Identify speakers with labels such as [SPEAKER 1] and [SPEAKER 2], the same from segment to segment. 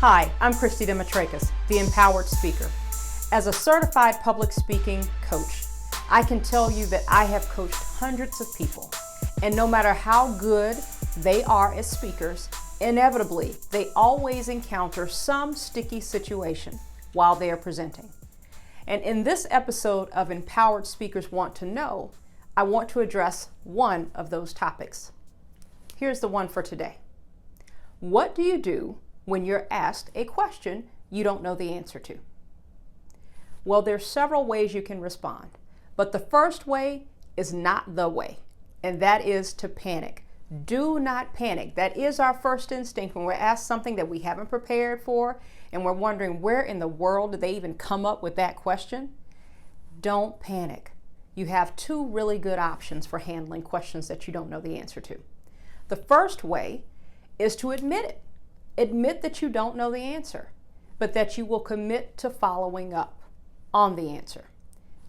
[SPEAKER 1] Hi, I'm Christy Demetrakis, the Empowered Speaker. As a certified public speaking coach, I can tell you that I have coached hundreds of people, and no matter how good they are as speakers, inevitably, they always encounter some sticky situation while they are presenting. And in this episode of Empowered Speakers Want to Know, I want to address one of those topics. Here's the one for today. What do you do when you're asked a question you don't know the answer to? Well, there's several ways you can respond, but the first way is not the way, and that is to panic. Do not panic. That is our first instinct when we're asked something that we haven't prepared for and we're wondering where in the world did they even come up with that question. Don't panic. You have two really good options for handling questions that you don't know the answer to. The first way is to admit it. Admit that you don't know the answer, but that you will commit to following up on the answer.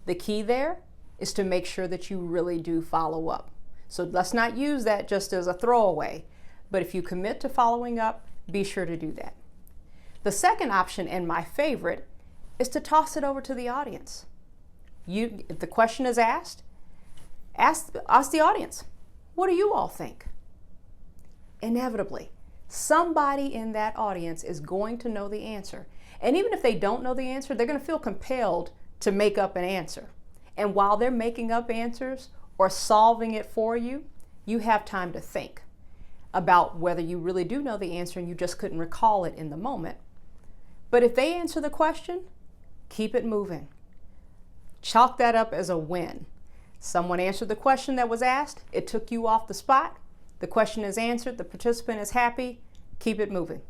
[SPEAKER 1] The key there is to make sure that you really do follow up. So let's not use that just as a throwaway, but if you commit to following up, be sure to do that. The second option, and my favorite, is to toss it over to the audience. If the question is asked, ask the audience, what do you all think? Inevitably, somebody in that audience is going to know the answer. And even if they don't know the answer, they're going to feel compelled to make up an answer. And while they're making up answers or solving it for you, you have time to think about whether you really do know the answer and you just couldn't recall it in the moment. But if they answer the question, keep it moving. Chalk that up as a win. Someone answered the question that was asked, it took you off the spot. The question is answered, the participant is happy, keep it moving.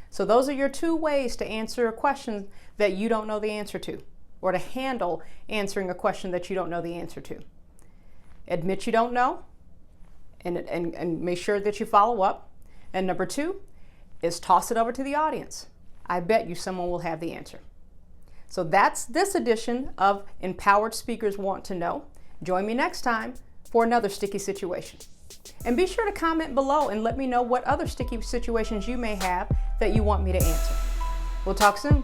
[SPEAKER 1] So those are your two ways to answer a question that you don't know the answer to, or to handle answering a question that you don't know the answer to. Admit you don't know, and make sure that you follow up. And number two is toss it over to the audience. I bet you someone will have the answer. So that's this edition of Empowered Speakers Want to Know. Join me next time for another sticky situation. And be sure to comment below and let me know what other sticky situations you may have that you want me to answer. We'll talk soon.